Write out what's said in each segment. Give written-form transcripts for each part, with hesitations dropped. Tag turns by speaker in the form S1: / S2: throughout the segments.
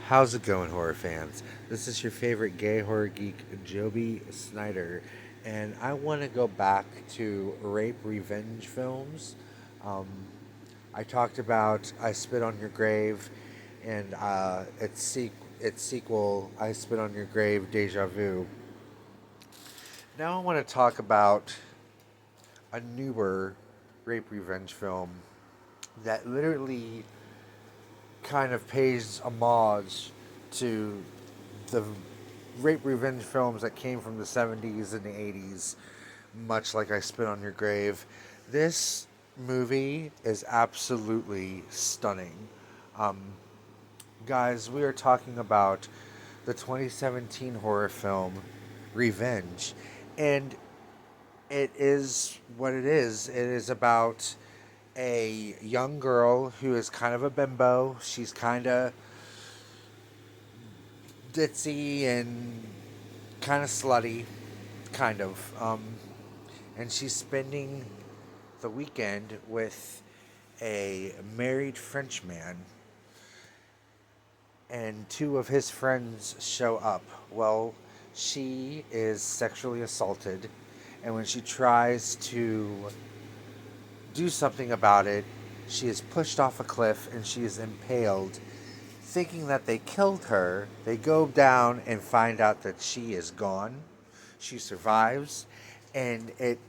S1: How's it going, horror fans? This is your favorite gay horror geek, Joby Snyder, and I want to go back to rape revenge films. Um, I talked about I Spit on Your Grave, and its sequel, I Spit on Your Grave, Deja Vu. Now I want to talk about a newer rape revenge film that literally kind of pays homage to the rape revenge films that came from the 70s and the 80s, much like I Spit on Your Grave. This movie is absolutely stunning. Um, Guys, we are talking about the 2017 horror film Revenge. And it is what it is. It is about a young girl who is kind of a bimbo. She's kind of ditzy and kind of slutty, kind of. And she's spending the weekend with a married Frenchman, and two of his friends show up. Well, she is sexually assaulted, and when she tries to do something about it, she is pushed off a cliff and she is impaled. Thinking that they killed her, they go down and find out that she is gone. She survives, and it.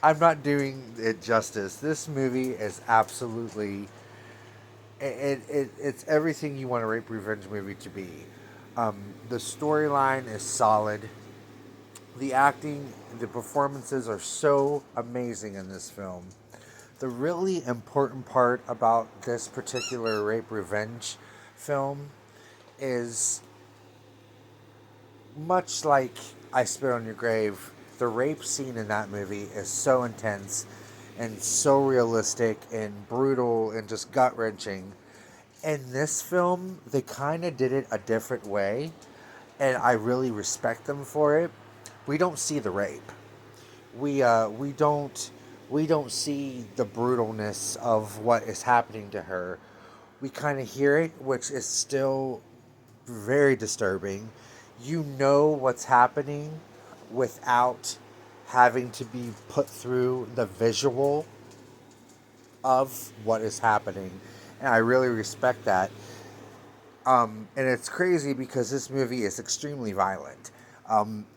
S1: I'm not doing it justice. This movie is absolutely. It's everything you want a rape revenge movie to be. The storyline is solid. The acting, the performances are so amazing in this film. The really important part about this particular rape revenge film is much like I Spit on Your Grave, the rape scene in that movie is so intense and so realistic and brutal and just gut wrenching. In this film, they kind of did it a different way, and I really respect them for it. We don't see the rape. We don't see the brutalness of what is happening to her. We kind of hear it, which is still very disturbing. You know what's happening without having to be put through the visual of what is happening. And I really respect that. And it's crazy because this movie is extremely violent.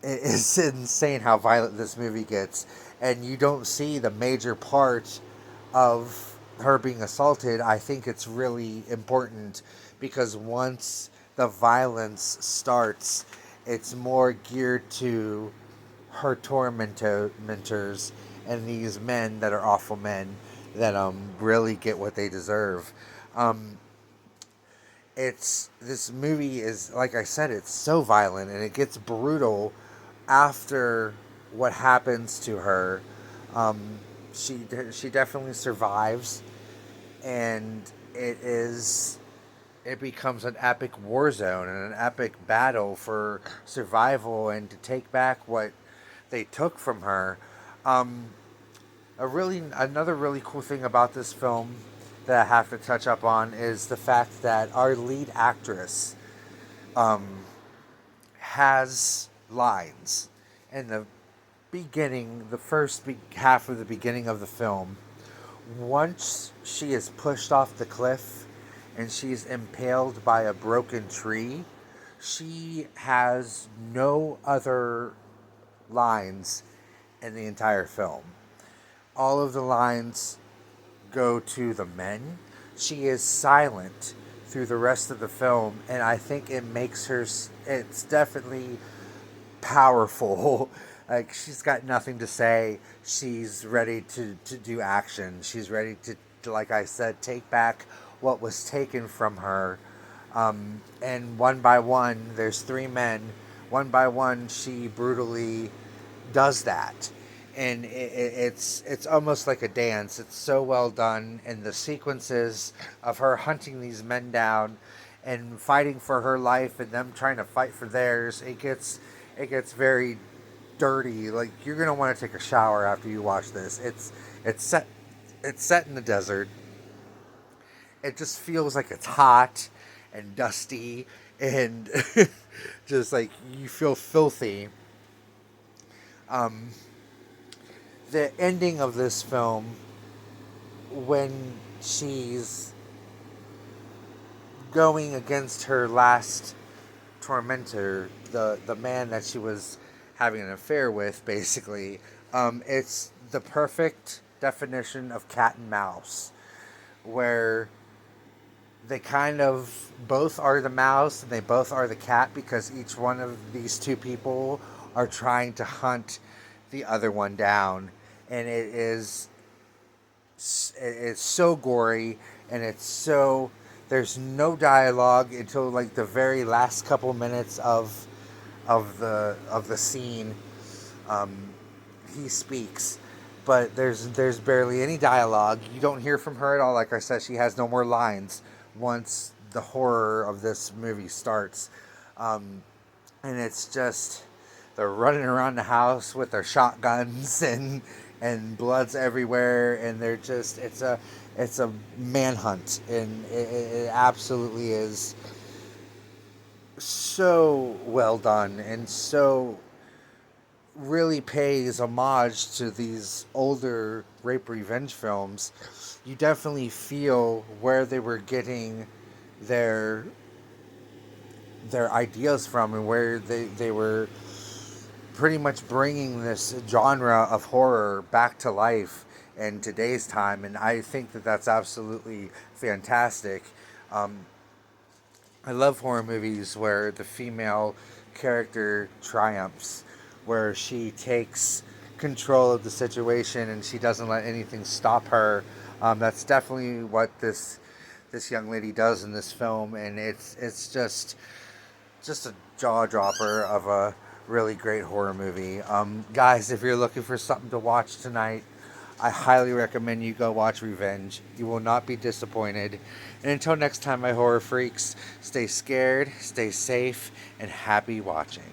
S1: It's insane how violent this movie gets. And you don't see the major part of her being assaulted. I think it's really important because once the violence starts, it's more geared to her tormentors and these men that are awful men that really get what they deserve. Um, it's this movie is like I said, it's so violent and it gets brutal after what happens to her. Um, she definitely survives, and it becomes an epic war zone and an epic battle for survival and to take back what they took from her. Um, another really cool thing about this film that I have to touch up on is the fact that our lead actress um, has lines in the beginning, the half of the beginning of the film. Once she is pushed off the cliff and she's impaled by a broken tree, she has no other lines in the entire film. All of the lines go to the men. She is silent through the rest of the film, and I think it makes her. It's definitely powerful. Like she's got nothing to say. She's ready to do action. She's ready like I said, take back what was taken from her. And one by one, there's three men. One by one, she brutally does that, and it's almost like a dance. It's so well done, and the sequences of her hunting these men down and fighting for her life and them trying to fight for theirs. It gets very dirty. Like you're gonna want to take a shower after you watch this. It's set it's set in the desert. It just feels like it's hot and dusty and just like you feel filthy. Um, the ending of this film, when she's going against her last tormentor, the man that she was having an affair with, basically, it's the perfect definition of cat and mouse, where they kind of both are the mouse and they both are the cat because each one of these two people are trying to hunt the other one down, and it's so gory, and it's so there's no dialogue until like the very last couple minutes of the scene. um, he speaks, but there's barely any dialogue. You don't hear from her at all. Like I said, she has no more lines once the horror of this movie starts. um, and it's just they're running around the house with their shotguns and blood's everywhere, and they're just it's a manhunt, and it absolutely is so well done, and so really pays homage to these older rape revenge films. You definitely feel where they were getting their their ideas from, and where they were pretty much bringing this genre of horror back to life in today's time. And I think that that's absolutely fantastic. um, I love horror movies where the female character triumphs, where she takes control of the situation and she doesn't let anything stop her. That's definitely what this young lady does in this film, and it's just a jaw dropper of a really great horror movie. Guys, if you're looking for something to watch tonight, I highly recommend you go watch Revenge. You will not be disappointed. And until next time, my horror freaks, stay scared, stay safe, and happy watching.